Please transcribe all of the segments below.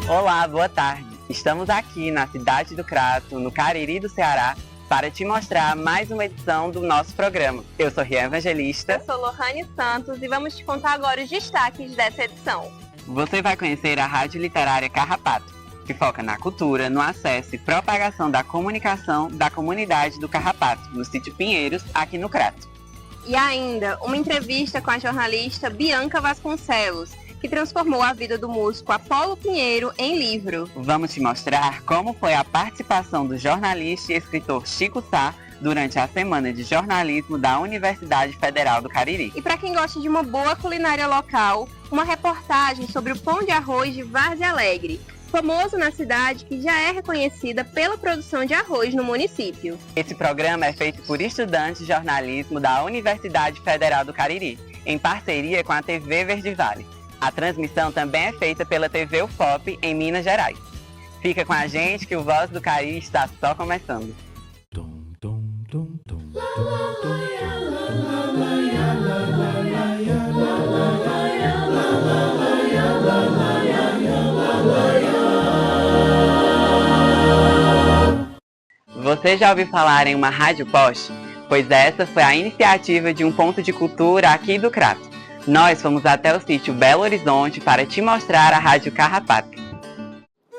Olá, boa tarde. Estamos aqui na cidade do Crato, no Cariri do Ceará, para te mostrar mais uma edição do nosso programa. Eu sou Rian Evangelista. Eu sou Lohane Santos e vamos te contar agora os destaques dessa edição. Você vai conhecer a Rádio Literária Carrapato, que foca na cultura, no acesso e propagação da comunicação da comunidade do Carrapato, no sítio Pinheiros, aqui no Crato. E ainda, uma entrevista com a jornalista Bianca Vasconcelos, que transformou a vida do músico Apolo Pinheiro em livro. Vamos te mostrar como foi a participação do jornalista e escritor Chico Sá durante a Semana de Jornalismo da Universidade Federal do Cariri. E para quem gosta de uma boa culinária local, uma reportagem sobre o pão de arroz de Várzea Alegre, famoso na cidade que já é reconhecida pela produção de arroz no município. Esse programa é feito por estudantes de jornalismo da Universidade Federal do Cariri, em parceria com a TV Verde Vale. A transmissão também é feita pela TV UFOP em Minas Gerais. Fica com a gente que o Voz do Cariri está só começando. Você já ouviu falar em uma rádio post? Pois essa foi a iniciativa de um ponto de cultura aqui do Crato. Nós fomos até o sítio Belo Horizonte para te mostrar a Rádio Carrapato.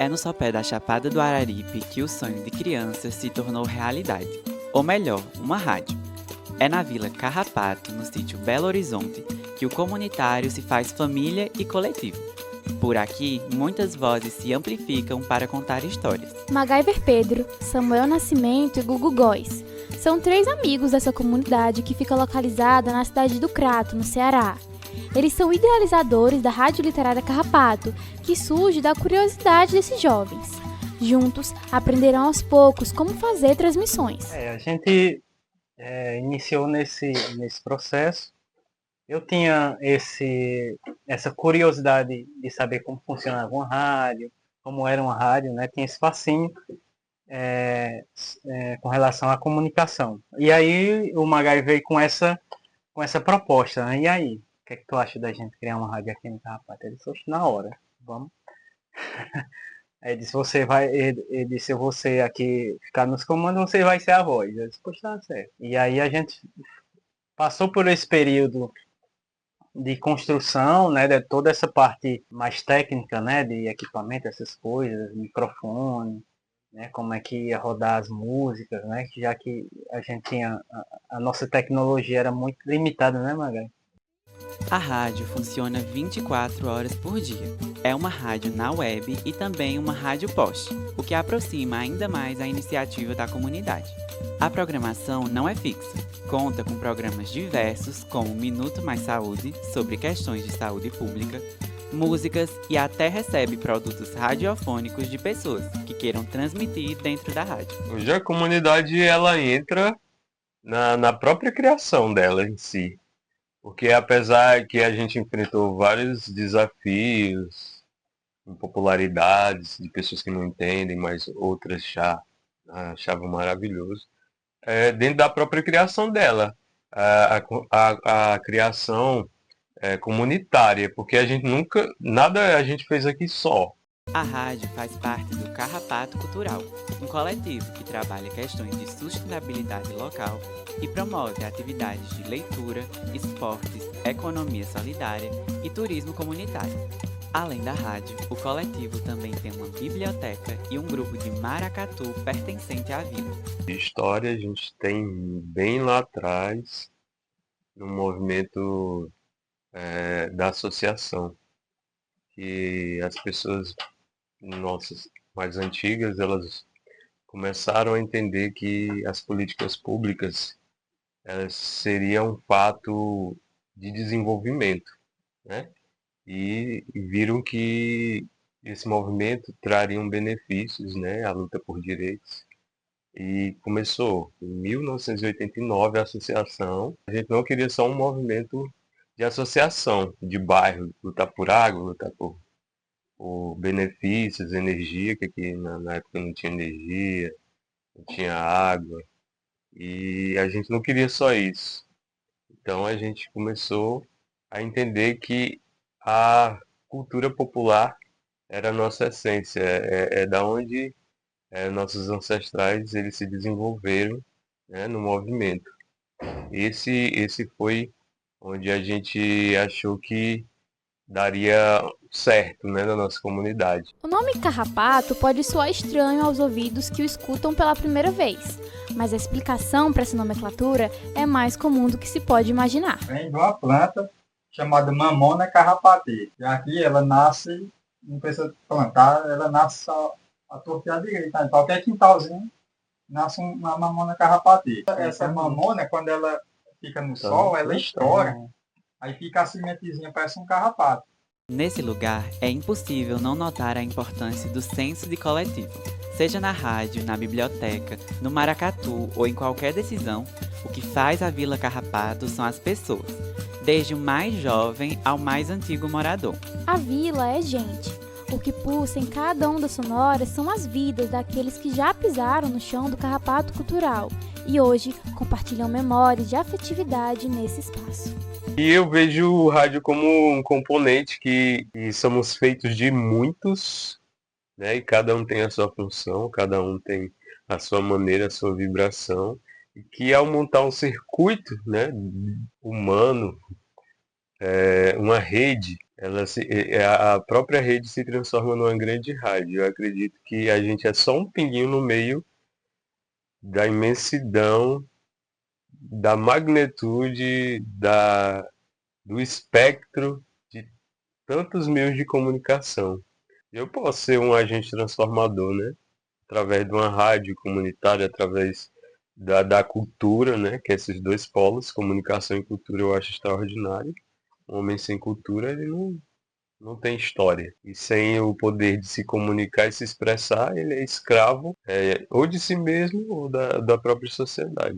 É no sopé da Chapada do Araripe que o sonho de criança se tornou realidade. Ou melhor, uma rádio. É na Vila Carrapato, no sítio Belo Horizonte, que o comunitário se faz família e coletivo. Por aqui, muitas vozes se amplificam para contar histórias. MacGyver Pedro, Samuel Nascimento e Gugu Góes são 3 amigos dessa comunidade que fica localizada na cidade do Crato, no Ceará. Eles são idealizadores da Rádio Literária Carrapato, que surge da curiosidade desses jovens. Juntos, aprenderão aos poucos como fazer transmissões. A gente iniciou nesse processo. Eu tinha essa curiosidade de saber como funcionava uma rádio, como era uma rádio, né? Tinha esse fascínio com relação à comunicação. E aí o Magai veio com essa proposta, né? E aí, o que é que tu acha da gente criar uma rádio aqui no Carrapato? Ele disse, na hora, vamos. Aí ele disse, ele disse, eu vou ser aqui, ficar nos comandos, você vai ser a voz. Eu disse, pois tá certo. E aí a gente passou por esse período de construção, né, de toda essa parte mais técnica, né, de equipamento, essas coisas, microfone, né, como é que ia rodar as músicas, né, já que a gente tinha, a nossa tecnologia era muito limitada, né, Magai? A rádio funciona 24 horas por dia. É uma rádio na web e também uma rádio post, o que aproxima ainda mais a iniciativa da comunidade. A programação não é fixa. Conta com programas diversos como Minuto Mais Saúde, sobre questões de saúde pública, músicas e até recebe produtos radiofônicos de pessoas que queiram transmitir dentro da rádio. Hoje a comunidade ela entra na própria criação dela em si. Porque apesar que a gente enfrentou vários desafios, impopularidades de pessoas que não entendem, mas outras achavam maravilhoso, dentro da própria criação dela, a criação comunitária, porque a gente nada a gente fez aqui só. A rádio faz parte do Carrapato Cultural, um coletivo que trabalha questões de sustentabilidade local e promove atividades de leitura, esportes, economia solidária e turismo comunitário. Além da rádio, o coletivo também tem uma biblioteca e um grupo de maracatu pertencente à vila. História a gente tem bem lá atrás, no movimento da associação, que as pessoas nossas mais antigas, elas começaram a entender que as políticas públicas elas seriam um fato de desenvolvimento, né? E viram que esse movimento traria benefícios, né? A luta por direitos. E começou em 1989 a associação. A gente não queria só um movimento de associação, de bairro, lutar por água, lutar por benefícios, energia, que aqui na época não tinha energia, não tinha água, e a gente não queria só isso. Então a gente começou a entender que a cultura popular era a nossa essência, é da onde nossos ancestrais eles se desenvolveram, né, no movimento. Esse foi onde a gente achou que daria certo, né, na nossa comunidade. O nome carrapato pode soar estranho aos ouvidos que o escutam pela primeira vez, mas a explicação para essa nomenclatura é mais comum do que se pode imaginar. Vem de uma planta chamada Mamona carrapatê. E aqui ela nasce, não precisa plantar, ela nasce só a torta direita. Em qualquer quintalzinho nasce uma Mamona carrapatê. Essa mamona, quando ela fica no sol, ela estoura, aí fica a sementezinha, parece um carrapato. Nesse lugar, é impossível não notar a importância do senso de coletivo. Seja na rádio, na biblioteca, no maracatu ou em qualquer decisão, o que faz a Vila Carrapato são as pessoas, desde o mais jovem ao mais antigo morador. A vila é gente. O que pulsa em cada onda sonora são as vidas daqueles que já pisaram no chão do carrapato cultural e hoje compartilham memórias de afetividade nesse espaço. E eu vejo o rádio como um componente que somos feitos de muitos, né? E cada um tem a sua função, cada um tem a sua maneira, a sua vibração. E que ao montar um circuito, né, humano, uma rede, a própria rede se transforma numa grande rádio. Eu acredito que a gente é só um pinguinho no meio da imensidão, da magnitude, do espectro de tantos meios de comunicação. Eu posso ser um agente transformador, né? Através de uma rádio comunitária, através da cultura, né? Que é esses dois polos, comunicação e cultura, eu acho extraordinário. Um homem sem cultura, ele não tem história. E sem o poder de se comunicar e se expressar, ele é escravo ou de si mesmo ou da própria sociedade.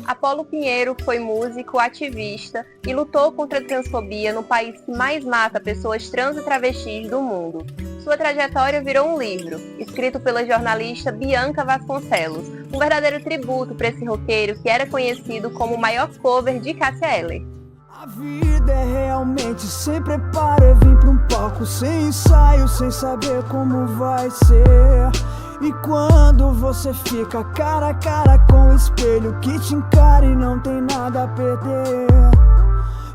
Apolo Pinheiro foi músico, ativista e lutou contra a transfobia no país que mais mata pessoas trans e travestis do mundo. Sua trajetória virou um livro, escrito pela jornalista Bianca Vasconcelos, um verdadeiro tributo para esse roqueiro que era conhecido como o maior cover de Cássia Eller. A vida é realmente sem preparo, é vir pra um palco sem ensaio, sem saber como vai ser. E quando você fica cara a cara com o espelho que te encara e não tem nada a perder.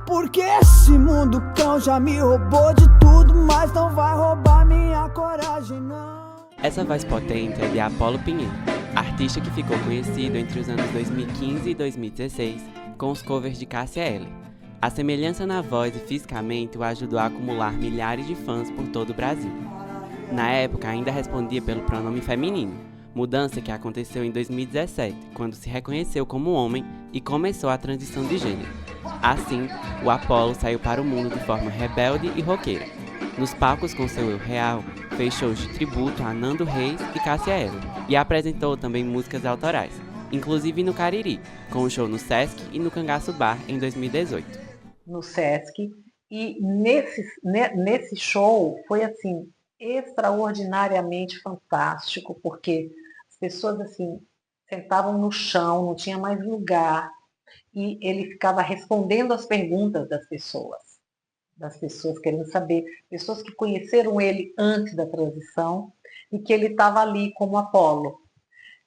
Porque esse mundo cão já me roubou de tudo, mas não vai roubar minha coragem, não. Essa voz potente é de Apolo Pinheiro, artista que ficou conhecido entre os anos 2015 e 2016 com os covers de Cássia Eller. A semelhança na voz e fisicamente o ajudou a acumular milhares de fãs por todo o Brasil. Na época, ainda respondia pelo pronome feminino, mudança que aconteceu em 2017, quando se reconheceu como homem e começou a transição de gênero. Assim, o Apolo saiu para o mundo de forma rebelde e roqueira. Nos palcos com seu eu real, fez shows de tributo a Nando Reis e Cássia Eller, e apresentou também músicas autorais, inclusive no Cariri, com um show no Sesc e no Cangaço Bar em 2018. No Sesc, e nesse show foi assim extraordinariamente fantástico, porque as pessoas assim sentavam no chão, não tinha mais lugar, e ele ficava respondendo as perguntas das pessoas querendo saber, pessoas que conheceram ele antes da transição e que ele estava ali como Apolo.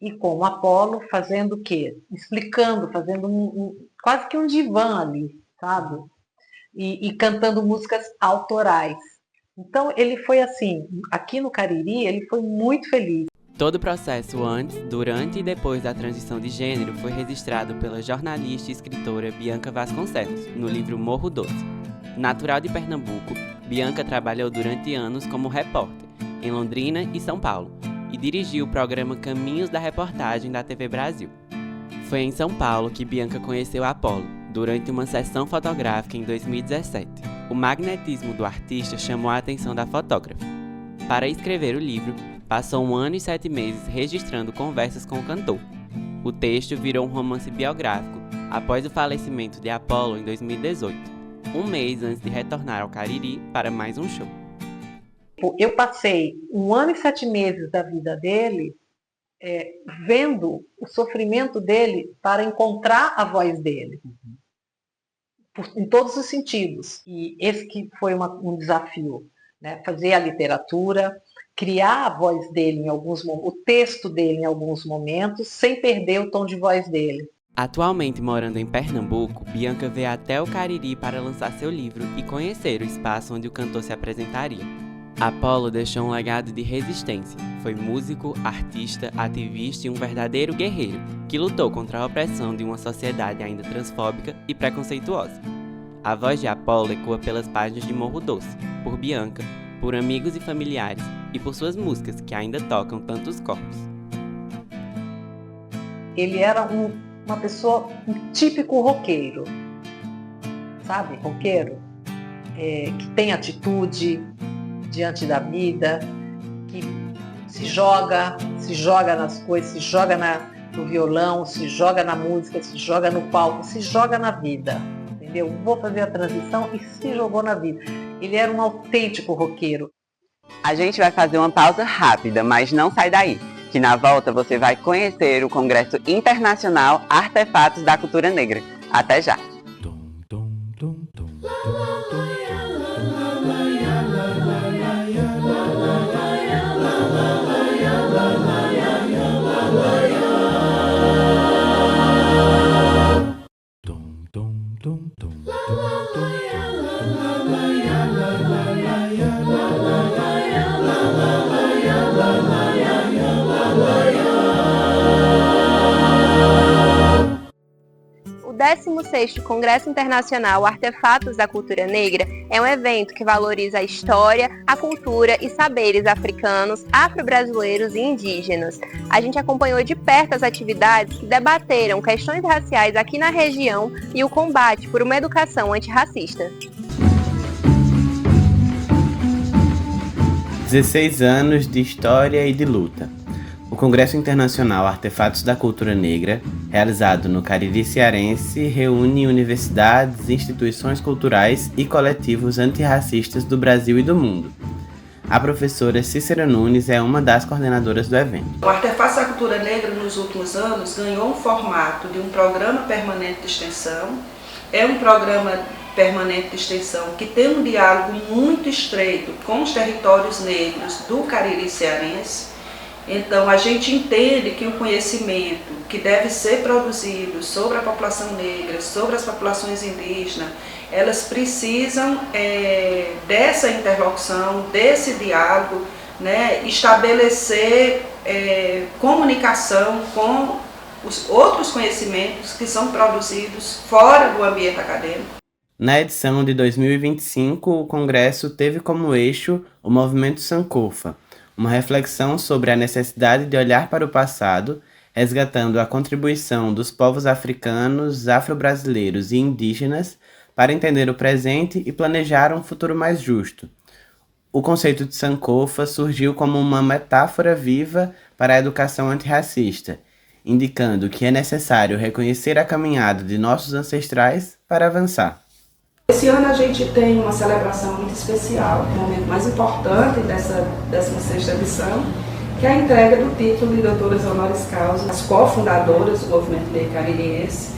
E como Apolo fazendo o quê? Explicando, fazendo quase que um divã ali, sabe? E cantando músicas autorais. Então ele foi assim, aqui no Cariri, ele foi muito feliz. Todo o processo antes, durante e depois da transição de gênero foi registrado pela jornalista e escritora Bianca Vasconcelos, no livro Morro Doce. Natural de Pernambuco, Bianca trabalhou durante anos como repórter, em Londrina e São Paulo, e dirigiu o programa Caminhos da Reportagem da TV Brasil. Foi em São Paulo que Bianca conheceu Apolo, durante uma sessão fotográfica em 2017. O magnetismo do artista chamou a atenção da fotógrafa. Para escrever o livro, passou 1 ano e 7 meses registrando conversas com o cantor. O texto virou um romance biográfico após o falecimento de Apollo em 2018, um mês antes de retornar ao Cariri para mais um show. Eu passei 1 ano e 7 meses da vida dele vendo o sofrimento dele para encontrar a voz dele, em todos os sentidos. E esse que foi um desafio, né? Fazer a literatura, criar a voz dele em alguns momentos, o texto dele em alguns momentos, sem perder o tom de voz dele. Atualmente morando em Pernambuco, Bianca veio até o Cariri para lançar seu livro e conhecer o espaço onde o cantor se apresentaria. Apollo deixou um legado de resistência. Foi músico, artista, ativista e um verdadeiro guerreiro, que lutou contra a opressão de uma sociedade ainda transfóbica e preconceituosa. A voz de Apollo ecoa pelas páginas de Morro Doce, por Bianca, por amigos e familiares e por suas músicas que ainda tocam tantos corpos. Ele era uma pessoa, um típico roqueiro, sabe? Roqueiro, que tem atitude diante da vida, que se joga nas coisas, se joga no violão, se joga na música, se joga no palco, se joga na vida, entendeu? Vou fazer a transição e se jogou na vida. Ele era um autêntico roqueiro. A gente vai fazer uma pausa rápida, mas não sai daí, que na volta você vai conhecer o Congresso Internacional Artefatos da Cultura Negra. Até já! O 16º Congresso Internacional Artefatos da Cultura Negra é um evento que valoriza a história, a cultura e saberes africanos, afro-brasileiros e indígenas. A gente acompanhou de perto as atividades que debateram questões raciais aqui na região e o combate por uma educação antirracista. 16 anos de história e de luta. O Congresso Internacional Artefatos da Cultura Negra, realizado no Cariri Cearense, reúne universidades, instituições culturais e coletivos antirracistas do Brasil e do mundo. A professora Cícera Nunes é uma das coordenadoras do evento. O Artefatos da Cultura Negra, nos últimos anos, ganhou um formato de um programa permanente de extensão. É um programa permanente de extensão que tem um diálogo muito estreito com os territórios negros do Cariri Cearense. Então, a gente entende que o conhecimento que deve ser produzido sobre a população negra, sobre as populações indígenas, elas precisam dessa interlocução, desse diálogo, né, estabelecer comunicação com os outros conhecimentos que são produzidos fora do ambiente acadêmico. Na edição de 2025, o Congresso teve como eixo o movimento Sankofa, uma reflexão sobre a necessidade de olhar para o passado, resgatando a contribuição dos povos africanos, afro-brasileiros e indígenas para entender o presente e planejar um futuro mais justo. O conceito de Sankofa surgiu como uma metáfora viva para a educação antirracista, indicando que é necessário reconhecer a caminhada de nossos ancestrais para avançar. Esse ano a gente tem uma celebração muito especial, o momento mais importante dessa 16ª edição, que é a entrega do título de doutoras honoris causa, as cofundadoras do movimento negro caririense,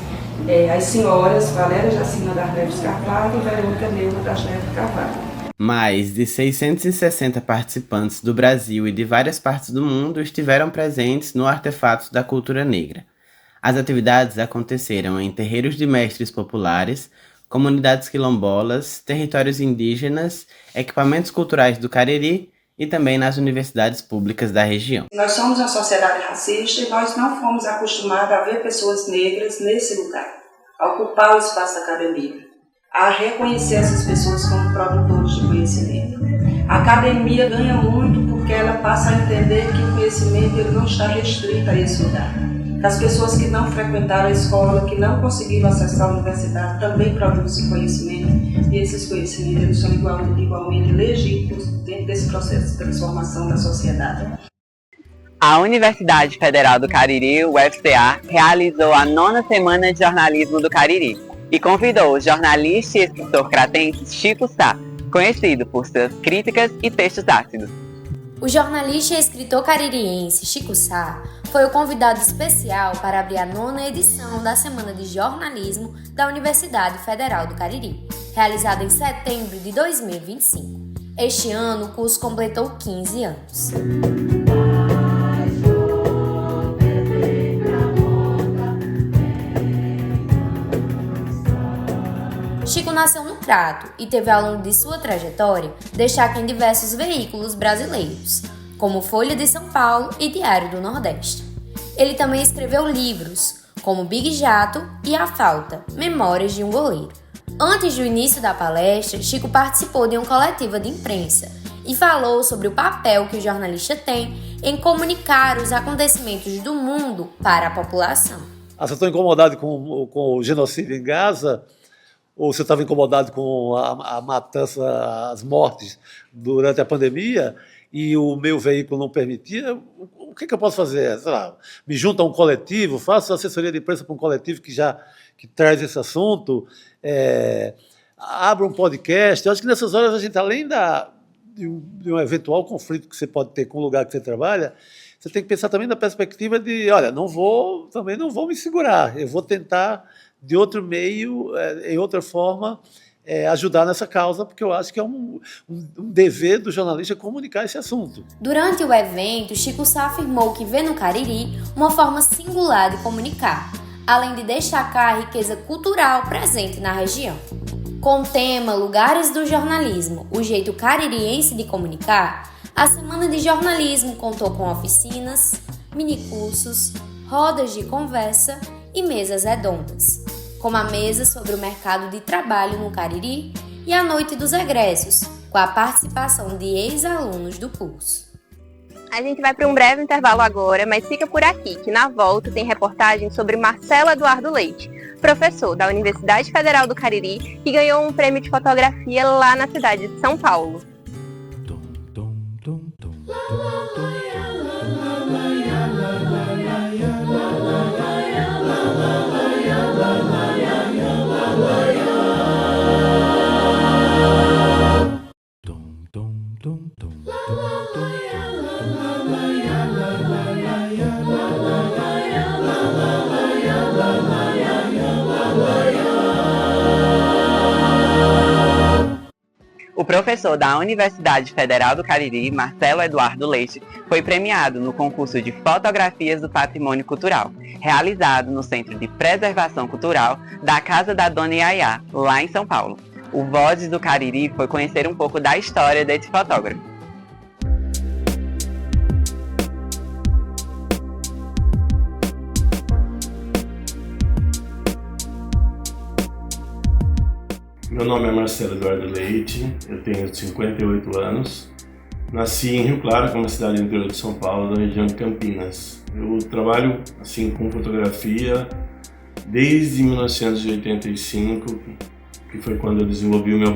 as senhoras Valéria Jacina das Neves Carvalho e Verônica Neuma das Neves Carvalho. Mais de 660 participantes do Brasil e de várias partes do mundo estiveram presentes no Artefatos da Cultura Negra. As atividades aconteceram em terreiros de mestres populares, comunidades quilombolas, territórios indígenas, equipamentos culturais do Cariri e também nas universidades públicas da região. Nós somos uma sociedade racista e nós não fomos acostumados a ver pessoas negras nesse lugar, a ocupar o espaço da academia, a reconhecer essas pessoas como produtores de conhecimento. A academia ganha muito porque ela passa a entender que o conhecimento ele não está restrito a esse lugar. As pessoas que não frequentaram a escola, que não conseguiram acessar a universidade, também produzem conhecimento, e esses conhecimentos eles são igualmente legítimos dentro desse processo de transformação da sociedade. A Universidade Federal do Cariri, UFCA, realizou a 9ª Semana de Jornalismo do Cariri e convidou o jornalista e escritor cratense Chico Sá, conhecido por suas críticas e textos ácidos. O jornalista e escritor caririense Chico Sá foi o convidado especial para abrir a 9ª edição da Semana de Jornalismo da Universidade Federal do Cariri, realizada em setembro de 2025. Este ano, o curso completou 15 anos. Chico nasceu no Crato e teve ao longo de sua trajetória destaque em diversos veículos brasileiros, como Folha de São Paulo e Diário do Nordeste. Ele também escreveu livros, como Big Jato e A Falta, Memórias de um Goleiro. Antes do início da palestra, Chico participou de uma coletiva de imprensa e falou sobre o papel que o jornalista tem em comunicar os acontecimentos do mundo para a população. Você está incomodado com o genocídio em Gaza? Ou você estava incomodado com a matança, as mortes durante a pandemia e o meu veículo não permitia? O que eu posso fazer? Sei lá, me junto a um coletivo, faço assessoria de imprensa para um coletivo que traz esse assunto, abro um podcast. Eu acho que nessas horas a gente, além de um eventual conflito que você pode ter com o lugar que você trabalha, você tem que pensar também na perspectiva de, olha, também não vou me segurar, eu vou tentar de outro meio, em outra forma, ajudar nessa causa, porque eu acho que é um dever do jornalista comunicar esse assunto. Durante o evento, Chico Sá afirmou que vê no Cariri uma forma singular de comunicar, além de destacar a riqueza cultural presente na região. Com o tema Lugares do Jornalismo, o jeito caririense de comunicar, a Semana de Jornalismo contou com oficinas, minicursos, rodas de conversa e mesas redondas, como a mesa sobre o mercado de trabalho no Cariri e a Noite dos Egressos, com a participação de ex-alunos do curso. A gente vai para um breve intervalo agora, mas fica por aqui, que na volta tem reportagem sobre Marcelo Eduardo Leite, professor da Universidade Federal do Cariri, que ganhou um prêmio de fotografia lá na cidade de São Paulo. O professor da Universidade Federal do Cariri, Marcelo Eduardo Leite, foi premiado no concurso de Fotografias do Patrimônio Cultural, realizado no Centro de Preservação Cultural da Casa da Dona Yaya, lá em São Paulo. O Vozes do Cariri foi conhecer um pouco da história desse fotógrafo. Meu nome é Marcelo Eduardo Leite, eu tenho 58 anos. Nasci em Rio Claro, que é uma cidade do interior de São Paulo, da região de Campinas. Eu trabalho assim com fotografia desde 1985, que foi quando eu desenvolvi o meu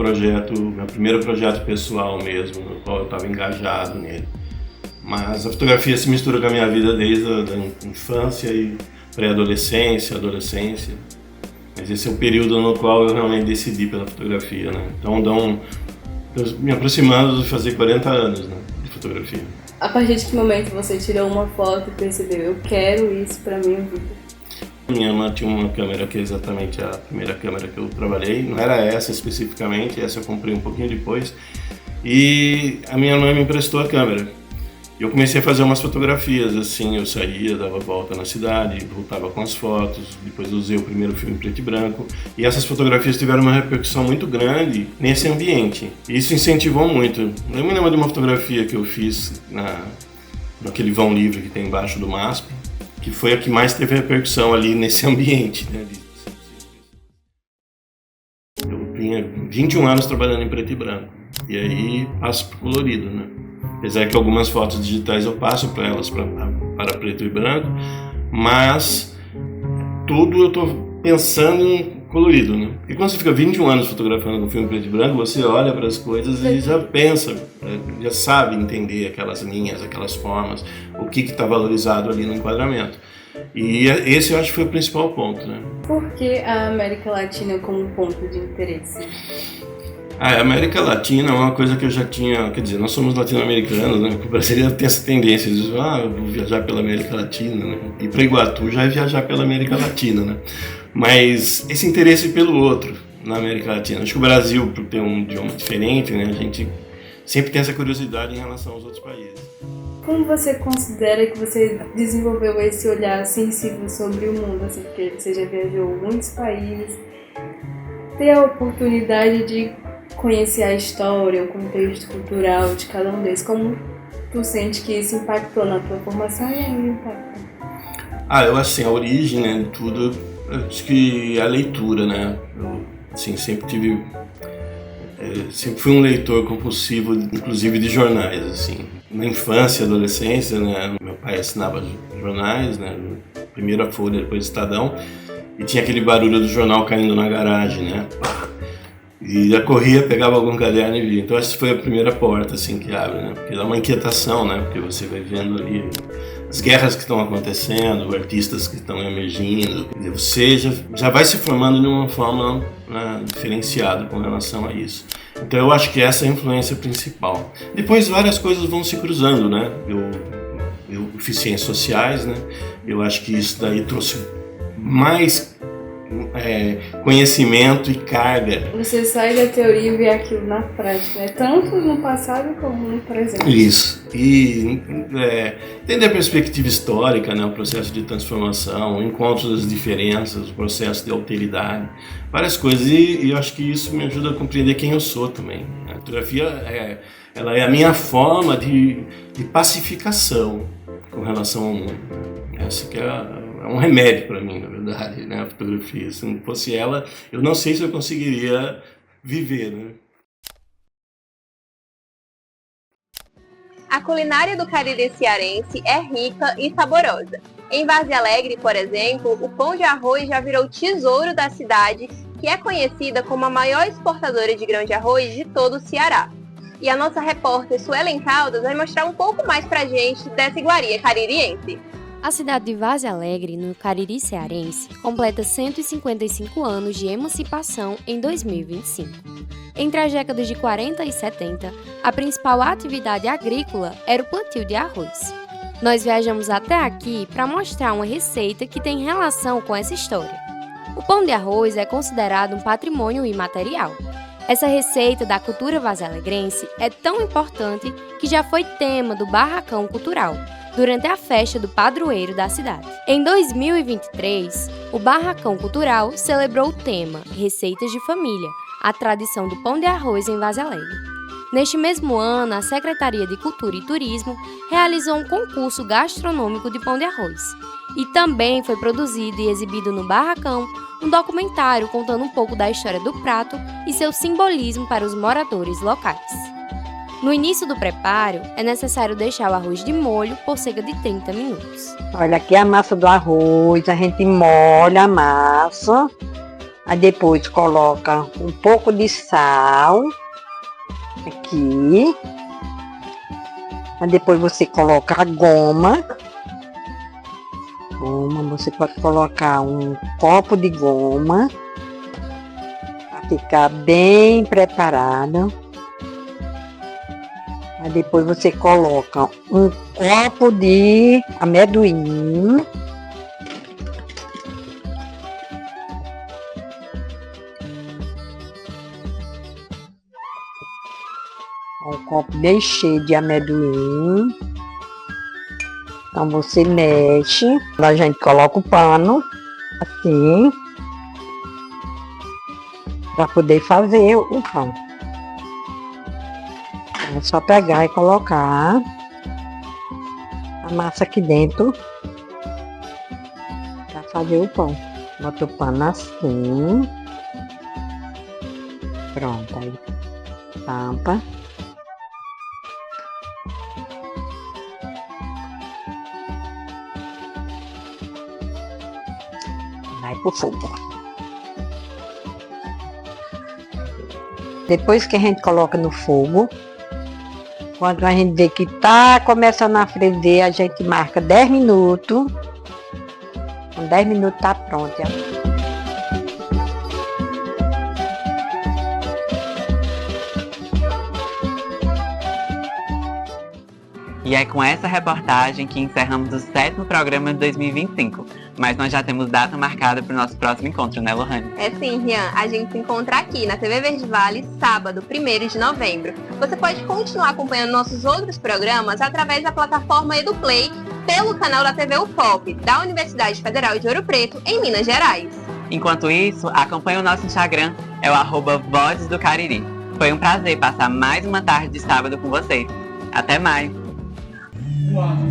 primeiro projeto pessoal mesmo, no qual eu estava engajado nele. Mas a fotografia se mistura com a minha vida desde a infância e pré-adolescência, adolescência. Mas esse é o período no qual eu realmente decidi pela fotografia, né? Então, me aproximando de fazer 40 anos, né, de fotografia. A partir de que momento você tirou uma foto e percebeu, eu quero isso para minha vida? Minha irmã tinha uma câmera que é exatamente a primeira câmera que eu trabalhei, não era essa especificamente, essa eu comprei um pouquinho depois, e a minha irmã me emprestou a câmera. Eu comecei a fazer umas fotografias, assim, eu saía, dava volta na cidade, voltava com as fotos, depois usei o primeiro filme preto e branco, e essas fotografias tiveram uma repercussão muito grande nesse ambiente. Isso incentivou muito. Eu me lembro de uma fotografia que eu fiz naquele vão livre que tem embaixo do MASP, que foi a que mais teve repercussão ali nesse ambiente, né? Eu tinha 21 anos trabalhando em preto e branco, e aí passo pro colorido, né? Apesar que algumas fotos digitais eu passo para elas para preto e branco, mas tudo eu estou pensando em colorido, né? Porque quando você fica 21 anos fotografando um filme preto e branco, você olha para as coisas e já pensa, já sabe entender aquelas linhas, aquelas formas, o que está valorizado ali no enquadramento. E esse eu acho que foi o principal ponto, né? Por que a América Latina como ponto de interesse? A América Latina é uma coisa que eu já tinha, quer dizer, nós somos latino-americanos, né? O brasileiro tem essa tendência de dizer, eu vou viajar pela América Latina, né? E para Iguatu já é viajar pela América Latina, né? Mas esse interesse pelo outro na América Latina, acho que o Brasil, por ter um idioma diferente, né? A gente sempre tem essa curiosidade em relação aos outros países. Como você considera que você desenvolveu esse olhar sensível sobre o mundo, assim, porque você já viajou muitos países, ter a oportunidade de conhecer a história, o contexto cultural de cada um deles, como tu sente que isso impactou na tua formação e ainda impacta? Eu acho assim, a origem, né, de tudo, acho que a leitura, né, eu assim, sempre fui um leitor compulsivo, inclusive de jornais, assim. Na infância e adolescência, né, meu pai assinava jornais, né, primeiro a Folha, depois o Estadão, e tinha aquele barulho do jornal caindo na garagem, né, e eu corria, pegava algum caderno e via. Então essa foi a primeira porta, assim, que abre, né, porque dá uma inquietação, né, porque você vai vendo ali as guerras que estão acontecendo, artistas que estão emergindo, você já vai se formando de uma forma, né, diferenciada com relação a isso. Então eu acho que essa é a influência principal. Depois várias coisas vão se cruzando, né? Eu fiz ciências sociais, né? Eu acho que isso daí trouxe mais conhecimento e carga. Você sai da teoria e vê aquilo na prática, né? Tanto no passado como no presente. Isso. E entender a perspectiva histórica, né? O processo de transformação, o encontro das diferenças, o processo de alteridade, várias coisas. E eu acho que isso me ajuda a compreender quem eu sou também. A fotografia ela é a minha forma de pacificação com relação ao mundo. Essa que é um remédio para mim, na verdade, né? A fotografia. Se não fosse ela, eu não sei se eu conseguiria viver, né? A culinária do Cariri cearense é rica e saborosa. Em Várzea Alegre, por exemplo, o pão de arroz já virou tesouro da cidade, que é conhecida como a maior exportadora de grão de arroz de todo o Ceará. E a nossa repórter Suelen Caldas vai mostrar um pouco mais pra gente dessa iguaria caririense. A cidade de Várzea Alegre, no Cariri cearense, completa 155 anos de emancipação em 2025. Entre as décadas de 40 e 70, a principal atividade agrícola era o plantio de arroz. Nós viajamos até aqui para mostrar uma receita que tem relação com essa história. O pão de arroz é considerado um patrimônio imaterial. Essa receita da cultura vazalegrense é tão importante que já foi tema do Barracão Cultural, durante a festa do padroeiro da cidade. Em 2023, o Barracão Cultural celebrou o tema Receitas de Família, a tradição do pão de arroz em Várzea Alegre. Neste mesmo ano, a Secretaria de Cultura e Turismo realizou um concurso gastronômico de pão de arroz. E também foi produzido e exibido no Barracão um documentário contando um pouco da história do prato e seu simbolismo para os moradores locais. No início do preparo, é necessário deixar o arroz de molho por cerca de 30 minutos. Olha, aqui é a massa do arroz, a gente molha a massa, aí depois coloca um pouco de sal, aqui, aí depois você coloca a goma, você pode colocar um copo de goma, para ficar bem preparado. Aí depois você coloca um copo de amendoim. Um copo bem cheio de amendoim. Então você mexe. A gente coloca o pano, assim, para poder fazer o pão. É só pegar e colocar a massa aqui dentro para fazer o pão. Bota o pano assim. Pronto, aí tampa. Vai pro fogo. Depois que a gente coloca no fogo, quando a gente vê que tá começando a ferver, a gente marca 10 minutos. Com 10 minutos tá pronto. E é com essa reportagem que encerramos o 7º programa de 2025. Mas nós já temos data marcada para o nosso próximo encontro, né, Lohane? É sim, Rian. A gente se encontra aqui na TV Verde Vale, sábado, 1º de novembro. Você pode continuar acompanhando nossos outros programas através da plataforma EduPlay, pelo canal da TV UFOP, da Universidade Federal de Ouro Preto, em Minas Gerais. Enquanto isso, acompanhe o nosso Instagram, é o @Vozes do Cariri. Foi um prazer passar mais uma tarde de sábado com vocês. Até mais! Wow.